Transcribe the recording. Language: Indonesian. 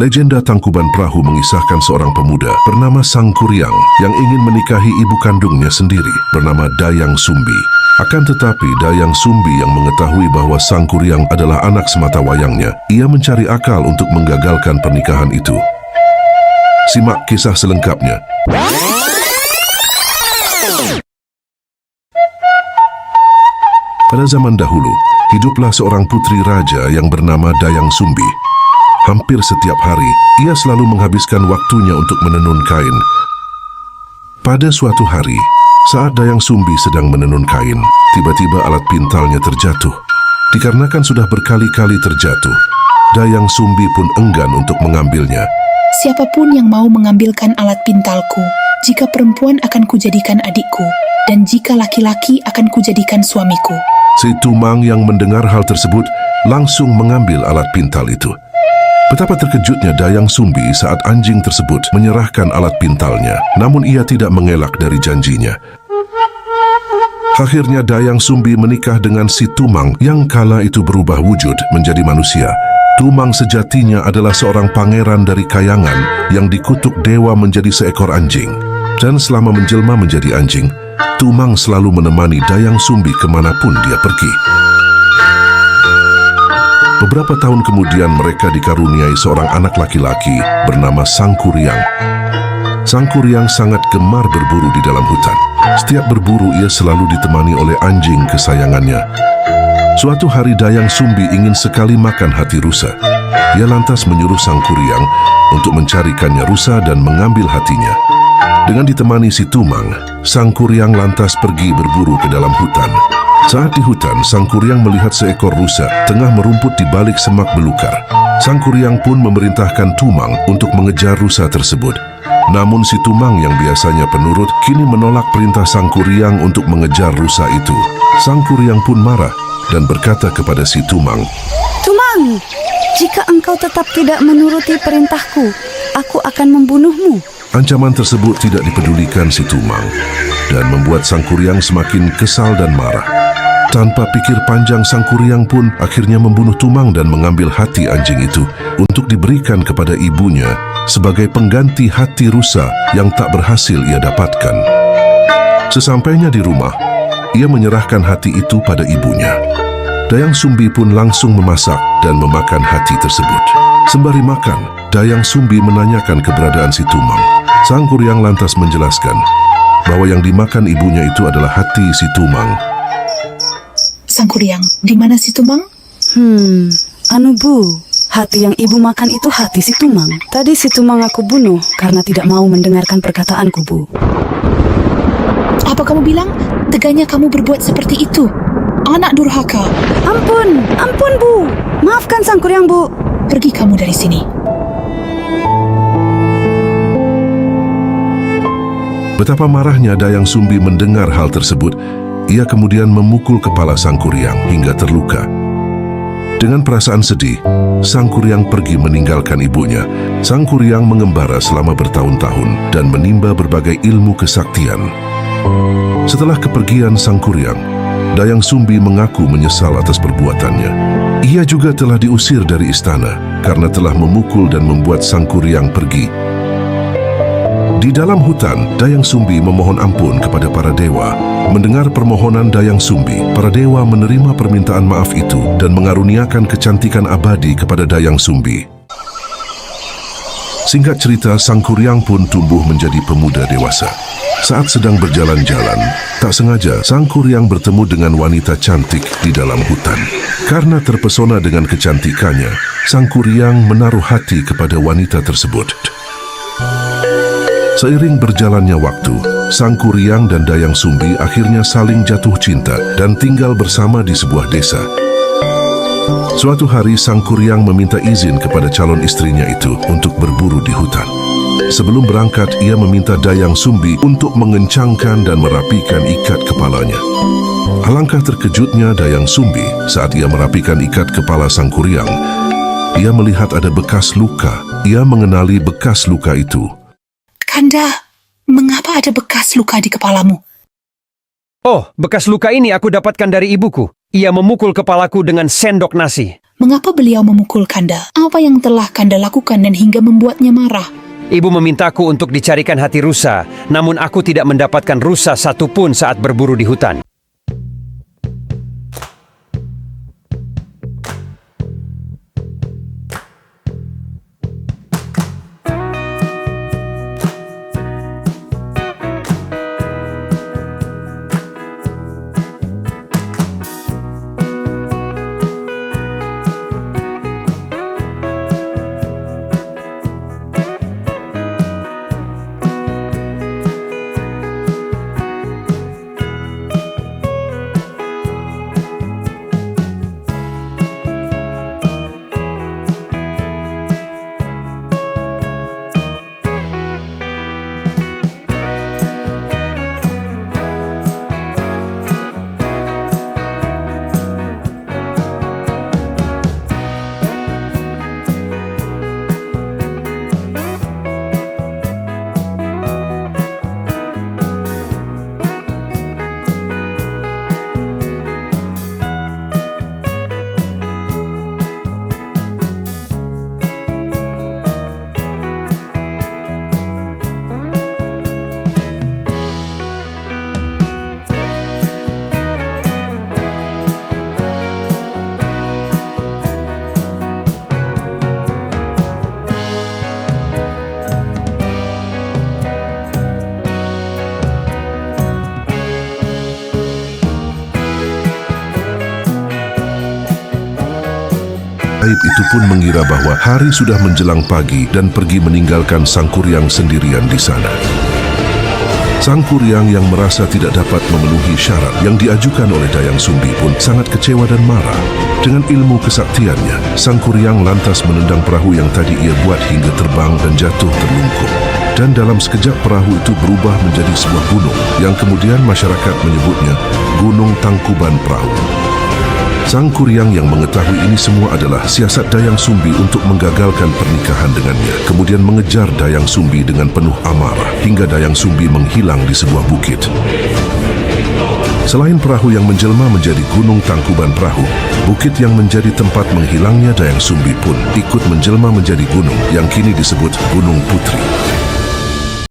Legenda Tangkuban Perahu mengisahkan seorang pemuda bernama Sangkuriang yang ingin menikahi ibu kandungnya sendiri bernama Dayang Sumbi. Akan tetapi Dayang Sumbi yang mengetahui bahwa Sangkuriang adalah anak sematawayangnya, ia mencari akal untuk menggagalkan pernikahan itu. Simak kisah selengkapnya. Pada zaman dahulu, hiduplah seorang putri raja yang bernama Dayang Sumbi. Hampir setiap hari, ia selalu menghabiskan waktunya untuk menenun kain. Pada suatu hari, saat Dayang Sumbi sedang menenun kain, tiba-tiba alat pintalnya terjatuh. Dikarenakan sudah berkali-kali terjatuh, Dayang Sumbi pun enggan untuk mengambilnya. Siapapun yang mau mengambilkan alat pintalku, jika perempuan akan kujadikan adikku, dan jika laki-laki akan kujadikan suamiku. Si Tumang yang mendengar hal tersebut langsung mengambil alat pintal itu. Betapa terkejutnya Dayang Sumbi saat anjing tersebut menyerahkan alat pintalnya, namun ia tidak mengelak dari janjinya. Akhirnya Dayang Sumbi menikah dengan si Tumang yang kala itu berubah wujud menjadi manusia. Tumang sejatinya adalah seorang pangeran dari Kayangan yang dikutuk dewa menjadi seekor anjing. Dan selama menjelma menjadi anjing, Tumang selalu menemani Dayang Sumbi kemanapun dia pergi. Beberapa tahun kemudian mereka dikaruniai seorang anak laki-laki bernama Sangkuriang. Sangkuriang sangat gemar berburu di dalam hutan. Setiap berburu ia selalu ditemani oleh anjing kesayangannya. Suatu hari Dayang Sumbi ingin sekali makan hati rusa. Ia lantas menyuruh Sangkuriang untuk mencarikannya rusa dan mengambil hatinya. Dengan ditemani si Tumang, Sangkuriang lantas pergi berburu ke dalam hutan. Saat di hutan, Sangkuriang melihat seekor rusa tengah merumput di balik semak belukar. Sangkuriang pun memerintahkan Tumang untuk mengejar rusa tersebut. Namun si Tumang yang biasanya penurut kini menolak perintah Sangkuriang untuk mengejar rusa itu. Sangkuriang pun marah dan berkata kepada si Tumang, "Tumang, jika engkau tetap tidak menuruti perintahku, aku akan membunuhmu." Ancaman tersebut tidak dipedulikan si Tumang dan membuat Sangkuriang semakin kesal dan marah. Tanpa pikir panjang, Sangkuriang pun akhirnya membunuh Tumang dan mengambil hati anjing itu untuk diberikan kepada ibunya sebagai pengganti hati rusa yang tak berhasil ia dapatkan. Sesampainya di rumah, ia menyerahkan hati itu pada ibunya. Dayang Sumbi pun langsung memasak dan memakan hati tersebut. Sembari makan, Dayang Sumbi menanyakan keberadaan si Tumang. Sangkuriang lantas menjelaskan bahwa yang dimakan ibunya itu adalah hati si Tumang. Sangkuriang, di mana si Tumang? Bu, hati yang ibu makan itu hati si Tumang. Tadi si Tumang aku bunuh karena tidak mau mendengarkan perkataanku, Bu. Apa kamu bilang? Teganya kamu berbuat seperti itu? Anak durhaka. Ampun, Bu. Maafkan Sangkuriang, Bu. Pergi kamu dari sini. Betapa marahnya Dayang Sumbi mendengar hal tersebut. Ia kemudian memukul kepala Sangkuriang hingga terluka. Dengan perasaan sedih, Sangkuriang pergi meninggalkan ibunya. Sangkuriang mengembara selama bertahun-tahun dan menimba berbagai ilmu kesaktian. Setelah kepergian Sangkuriang, Dayang Sumbi mengaku menyesal atas perbuatannya. Ia juga telah diusir dari istana karena telah memukul dan membuat Sangkuriang pergi. Di dalam hutan, Dayang Sumbi memohon ampun kepada para dewa. Mendengar permohonan Dayang Sumbi, para dewa menerima permintaan maaf itu dan mengaruniakan kecantikan abadi kepada Dayang Sumbi. Singkat cerita, Sangkuriang pun tumbuh menjadi pemuda dewasa. Saat sedang berjalan-jalan, tak sengaja Sangkuriang bertemu dengan wanita cantik di dalam hutan. Karena terpesona dengan kecantikannya, Sangkuriang menaruh hati kepada wanita tersebut. Seiring berjalannya waktu, Sangkuriang dan Dayang Sumbi akhirnya saling jatuh cinta dan tinggal bersama di sebuah desa. Suatu hari Sangkuriang meminta izin kepada calon istrinya itu untuk berburu di hutan. Sebelum berangkat, ia meminta Dayang Sumbi untuk mengencangkan dan merapikan ikat kepalanya. Alangkah terkejutnya Dayang Sumbi saat ia merapikan ikat kepala Sangkuriang. Ia melihat ada bekas luka. Ia mengenali bekas luka itu. Kanda, mengapa ada bekas luka di kepalamu? Oh, bekas luka ini aku dapatkan dari ibuku. Ia memukul kepalaku dengan sendok nasi. Mengapa beliau memukul Kanda? Apa yang telah Kanda lakukan dan hingga membuatnya marah? Ibu memintaku untuk dicarikan hati rusa, namun aku tidak mendapatkan rusa satupun saat berburu di hutan. Aib itu pun mengira bahwa hari sudah menjelang pagi dan pergi meninggalkan Sang Kuryang sendirian di sana. Sang Kuryang yang merasa tidak dapat memenuhi syarat yang diajukan oleh Dayang Sumbi pun sangat kecewa dan marah. Dengan ilmu kesaktiannya, Sang Kuryang lantas menendang perahu yang tadi ia buat hingga terbang dan jatuh terlungkup. Dan dalam sekejap perahu itu berubah menjadi sebuah gunung yang kemudian masyarakat menyebutnya Gunung Tangkuban Perahu. Sang Kuryang yang mengetahui ini semua adalah siasat Dayang Sumbi untuk menggagalkan pernikahan dengannya, kemudian mengejar Dayang Sumbi dengan penuh amarah hingga Dayang Sumbi menghilang di sebuah bukit. Selain perahu yang menjelma menjadi Gunung Tangkuban Perahu, bukit yang menjadi tempat menghilangnya Dayang Sumbi pun ikut menjelma menjadi gunung yang kini disebut Gunung Putri.